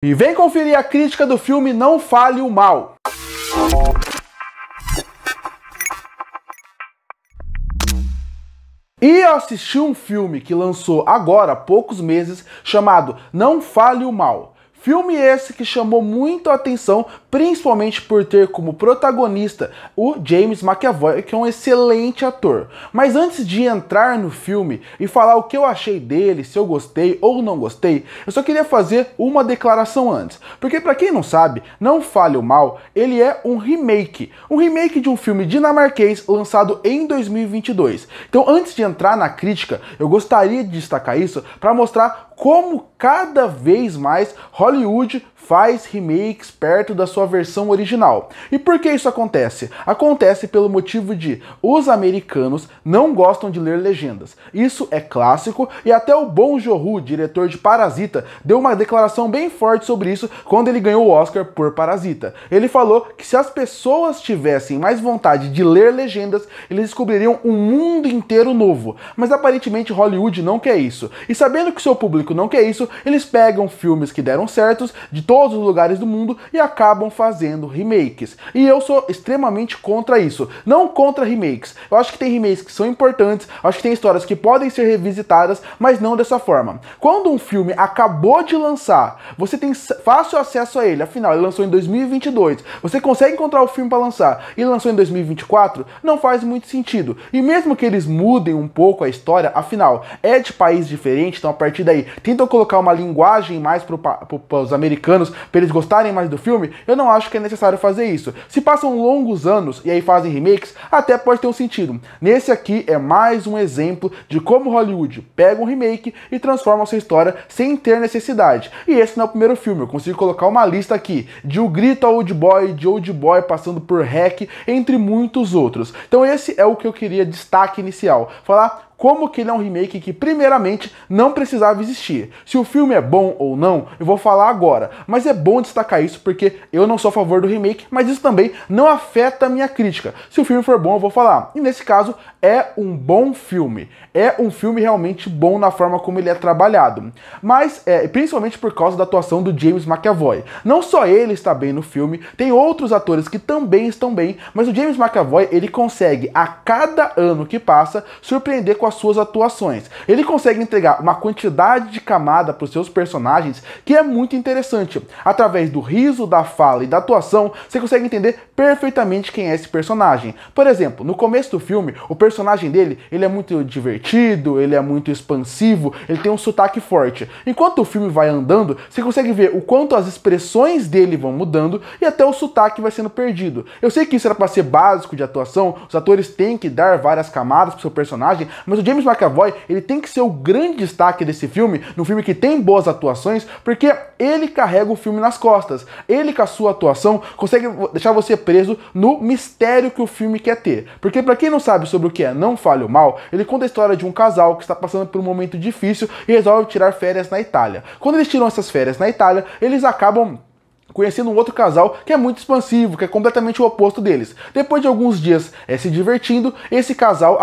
E vem conferir a crítica do filme Não Fale o Mal. E eu assisti um filme que lançou agora há poucos meses chamado Não Fale o Mal. Filme esse que chamou muito a atenção, principalmente por ter como protagonista o James McAvoy, que é um excelente ator. Mas antes de entrar no filme e falar o que eu achei dele, se eu gostei ou não gostei, eu só queria fazer uma declaração antes. Porque pra quem não sabe, Não Fale o Mal, ele é um remake. Um remake de um filme dinamarquês lançado em 2022. Então antes de entrar na crítica, eu gostaria de destacar isso para mostrar como cada vez mais Hollywood faz remakes perto da sua versão original. E por que isso acontece? Acontece pelo motivo de os americanos não gostam de ler legendas. Isso é clássico e até o Bong Joon-ho, diretor de Parasita, deu uma declaração bem forte sobre isso quando ele ganhou o Oscar por Parasita. Ele falou que se as pessoas tivessem mais vontade de ler legendas, eles descobririam um mundo inteiro novo. Mas aparentemente Hollywood não quer isso. E sabendo que seu público não quer isso, eles pegam filmes que deram certos de todos os lugares do mundo e acabam fazendo remakes. E eu sou extremamente contra isso. Não contra remakes. Eu acho que tem remakes que são importantes, acho que tem histórias que podem ser revisitadas, mas não dessa forma. Quando um filme acabou de lançar, você tem fácil acesso a ele, afinal, ele lançou em 2022, você consegue encontrar o filme para lançar e lançou em 2024, não faz muito sentido. E mesmo que eles mudem um pouco a história, afinal, é de país diferente, então a partir daí tentam colocar uma linguagem mais para os americanos, para eles gostarem mais do filme, eu não acho que é necessário fazer isso. Se passam longos anos e aí fazem remakes, até pode ter um sentido. Nesse aqui é mais um exemplo de como Hollywood pega um remake e transforma a sua história sem ter necessidade. E esse não é o primeiro filme, eu consigo colocar uma lista aqui de O Grito a Old Boy, de Old Boy passando por Hack, entre muitos outros. Então esse é o que eu queria destaque inicial, falar como que ele é um remake que, primeiramente, não precisava existir. Se o filme é bom ou não, eu vou falar agora. Mas é bom destacar isso porque eu não sou a favor do remake, mas isso também não afeta a minha crítica. Se o filme for bom, eu vou falar. E nesse caso, é um bom filme. É um filme realmente bom na forma como ele é trabalhado. Mas, principalmente por causa da atuação do James McAvoy. Não só ele está bem no filme, tem outros atores que também estão bem, mas o James McAvoy, ele consegue, a cada ano que passa, surpreender com as suas atuações. Ele consegue entregar uma quantidade de camada para os seus personagens que é muito interessante. Através do riso, da fala e da atuação, você consegue entender perfeitamente quem é esse personagem. Por exemplo, no começo do filme, o personagem dele, ele é muito divertido, ele é muito expansivo, ele tem um sotaque forte. Enquanto o filme vai andando, você consegue ver o quanto as expressões dele vão mudando e até o sotaque vai sendo perdido. Eu sei que isso era para ser básico de atuação, os atores têm que dar várias camadas para o seu personagem, mas o James McAvoy, ele tem que ser o grande destaque desse filme, num filme que tem boas atuações, porque ele carrega o filme nas costas. Ele, com a sua atuação, consegue deixar você preso no mistério que o filme quer ter. Porque pra quem não sabe sobre o que é Não Fale o Mal, ele conta a história de um casal que está passando por um momento difícil e resolve tirar férias na Itália. Quando eles tiram essas férias na Itália, eles acabam conhecendo um outro casal que é muito expansivo, que é completamente o oposto deles. Depois de alguns dias se divertindo, esse casal,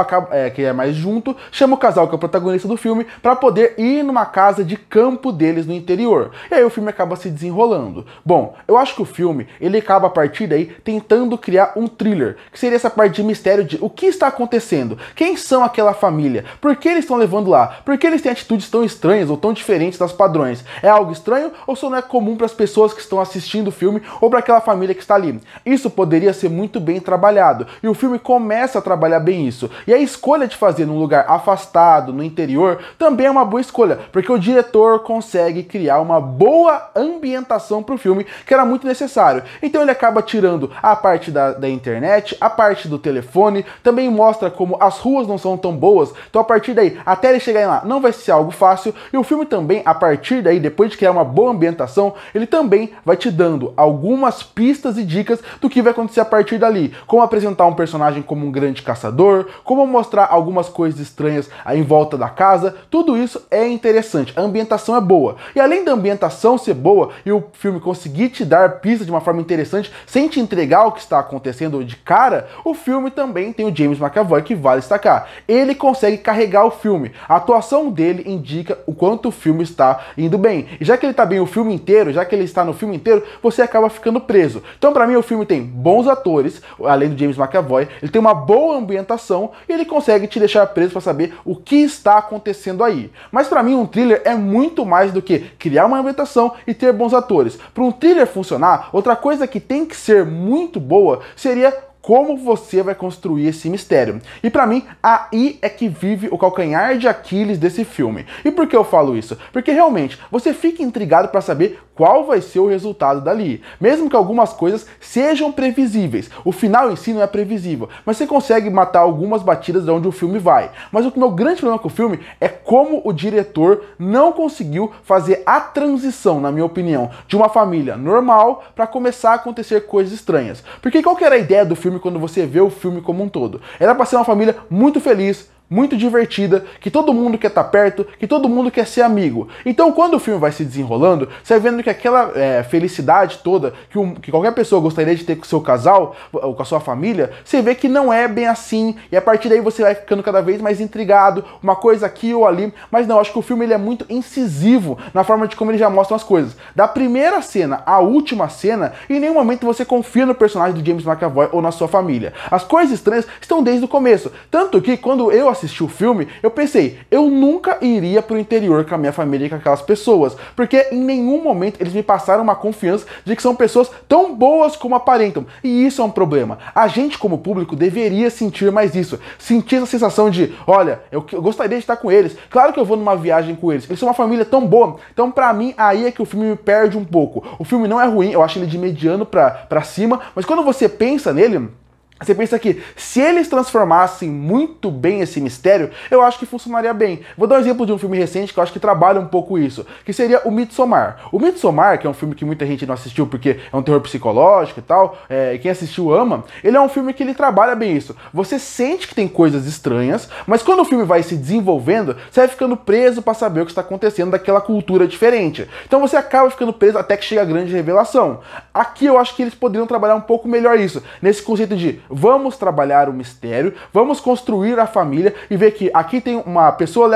que é mais junto, chama o casal que é o protagonista do filme para poder ir numa casa de campo deles no interior. E aí o filme acaba se desenrolando. Bom, eu acho que o filme, ele acaba a partir daí tentando criar um thriller, que seria essa parte de mistério de o que está acontecendo, quem são aquela família, por que eles estão levando lá, por que eles têm atitudes tão estranhas ou tão diferentes das padrões. É algo estranho ou só não é comum para as pessoas que estão assistindo o filme ou para aquela família que está ali? Isso poderia ser muito bem trabalhado e o filme começa a trabalhar bem isso. E a escolha de fazer num lugar afastado, no interior, também é uma boa escolha, porque o diretor consegue criar uma boa ambientação para o filme, que era muito necessário. Então ele acaba tirando a parte da internet, a parte do telefone, também mostra como as ruas não são tão boas, então a partir daí, até ele chegar lá, não vai ser algo fácil, e o filme também, a partir daí, depois de criar uma boa ambientação, ele também vai tirar te dando algumas pistas e dicas do que vai acontecer a partir dali, como apresentar um personagem como um grande caçador, como mostrar algumas coisas estranhas em volta da casa. Tudo isso é interessante, a ambientação é boa. E além da ambientação ser boa e o filme conseguir te dar pistas de uma forma interessante, sem te entregar o que está acontecendo de cara, o filme também tem o James McAvoy, que vale destacar. Ele consegue carregar o filme. A atuação dele indica o quanto o filme está indo bem. E já que ele está bem o filme inteiro, já que ele está no filme inteiro, você acaba ficando preso. Então, para mim, o filme tem bons atores, além do James McAvoy, ele tem uma boa ambientação e ele consegue te deixar preso para saber o que está acontecendo aí. Mas para mim, um thriller é muito mais do que criar uma ambientação e ter bons atores. Para um thriller funcionar, outra coisa que tem que ser muito boa seria como você vai construir esse mistério. E pra mim, aí é que vive o calcanhar de Aquiles desse filme. E por que eu falo isso? Porque realmente, você fica intrigado pra saber qual vai ser o resultado dali. Mesmo que algumas coisas sejam previsíveis. O final em si não é previsível, mas você consegue matar algumas batidas de onde o filme vai. Mas o meu grande problema com o filme é como o diretor não conseguiu fazer a transição, na minha opinião, de uma família normal pra começar a acontecer coisas estranhas. Porque qual que era a ideia do filme quando você vê o filme como um todo? Era pra ser uma família muito feliz, muito divertida, que todo mundo quer estar perto, que todo mundo quer ser amigo. Então, quando o filme vai se desenrolando, você vai vendo que aquela felicidade toda que qualquer pessoa gostaria de ter com o seu casal, ou com a sua família, você vê que não é bem assim, e a partir daí você vai ficando cada vez mais intrigado, uma coisa aqui ou ali. Mas não, acho que o filme ele é muito incisivo na forma de como ele já mostra as coisas. Da primeira cena à última cena, em nenhum momento você confia no personagem do James McAvoy ou na sua família. As coisas estranhas estão desde o começo. Tanto que quando eu assisti o filme, eu pensei, eu nunca iria pro interior com a minha família e com aquelas pessoas, porque em nenhum momento eles me passaram uma confiança de que são pessoas tão boas como aparentam, e isso é um problema. A gente, como público, deveria sentir mais isso, sentir essa sensação de, olha, eu gostaria de estar com eles, claro que eu vou numa viagem com eles são uma família tão boa. Então, pra mim, aí é que o filme me perde um pouco. O filme não é ruim, eu acho ele de mediano pra cima, mas quando você pensa nele, você pensa que se eles transformassem muito bem esse mistério, eu acho que funcionaria bem. Vou dar um exemplo de um filme recente que eu acho que trabalha um pouco isso, que seria o Midsommar. O Midsommar, que é um filme que muita gente não assistiu porque é um terror psicológico e tal, e quem assistiu ama, ele é um filme que ele trabalha bem isso. Você sente que tem coisas estranhas, mas quando o filme vai se desenvolvendo, você vai ficando preso para saber o que está acontecendo daquela cultura diferente. Então você acaba ficando preso até que chega a grande revelação. Aqui eu acho que eles poderiam trabalhar um pouco melhor isso, nesse conceito de vamos trabalhar o mistério, vamos construir a família e ver que aqui tem uma pessoa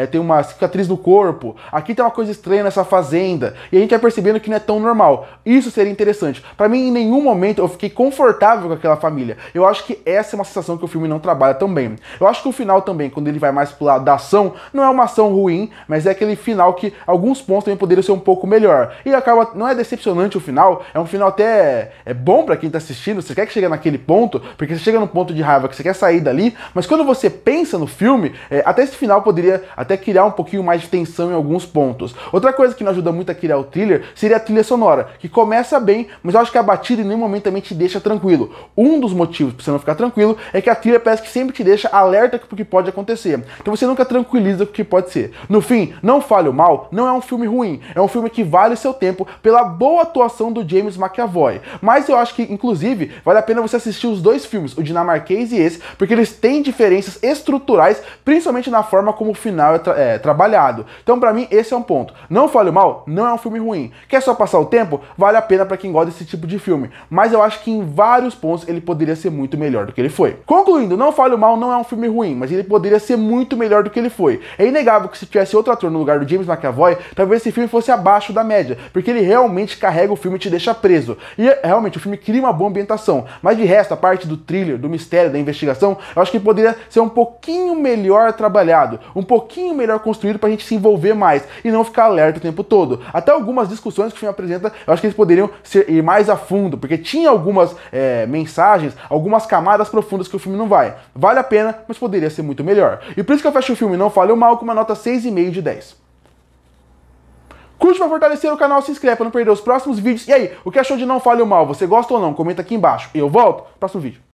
tem uma cicatriz no corpo, aqui tem uma coisa estranha nessa fazenda, e a gente vai percebendo que não é tão normal. Isso seria interessante. Pra mim, em nenhum momento eu fiquei confortável com aquela família. Eu acho que essa é uma sensação que o filme não trabalha tão bem. Eu acho que o final também, quando ele vai mais pro lado da ação, não é uma ação ruim, mas é aquele final que alguns pontos também poderiam ser um pouco melhor. E acaba, não é decepcionante o final, é um final até bom pra quem tá assistindo, você quer que chegue naquele ponto, porque você chega num ponto de raiva que você quer sair dali, mas quando você pensa no filme, até esse final poderia até criar um pouquinho mais de tensão em alguns pontos. Outra coisa que não ajuda muito a criar o thriller seria a trilha sonora, que começa bem, mas eu acho que a batida em nenhum momento também te deixa tranquilo. Um dos motivos pra você não ficar tranquilo é que a trilha parece que sempre te deixa alerta pro que pode acontecer. Então você nunca tranquiliza com o que pode ser. No fim, Não Fale o Mal não é um filme ruim, é um filme que vale seu tempo pela boa atuação do James McAvoy. Mas eu acho que, inclusive, vale a pena você assistir os dois filmes, o dinamarquês e esse, porque eles têm diferenças estruturais, principalmente na forma como o final é trabalhado. Então, pra mim, esse é um ponto. Não Fale o Mal não é um filme ruim. Quer só passar o tempo? Vale a pena pra quem gosta desse tipo de filme. Mas eu acho que em vários pontos ele poderia ser muito melhor do que ele foi. Concluindo, Não Fale o Mal não é um filme ruim, mas ele poderia ser muito melhor do que ele foi. É inegável que se tivesse outro ator no lugar do James McAvoy, talvez esse filme fosse abaixo da média, porque ele realmente carrega o filme e te deixa preso. E realmente o filme cria uma boa ambientação. Mas de resto, a parte do thriller, do mistério, da investigação, eu acho que poderia ser um pouquinho melhor trabalhado, um pouquinho melhor construído pra gente se envolver mais e não ficar alerta o tempo todo. Até algumas discussões que o filme apresenta, eu acho que eles poderiam ir mais a fundo, porque tinha algumas mensagens, algumas camadas profundas que o filme não vai. Vale a pena, mas poderia ser muito melhor. E por isso que eu fecho o filme Não Fale o Mal com uma nota 6,5 de 10. Curte pra fortalecer o canal, se inscreve pra não perder os próximos vídeos. E aí, o que achou de Não Fale o Mal? Você gosta ou não? Comenta aqui embaixo. E eu volto no próximo vídeo.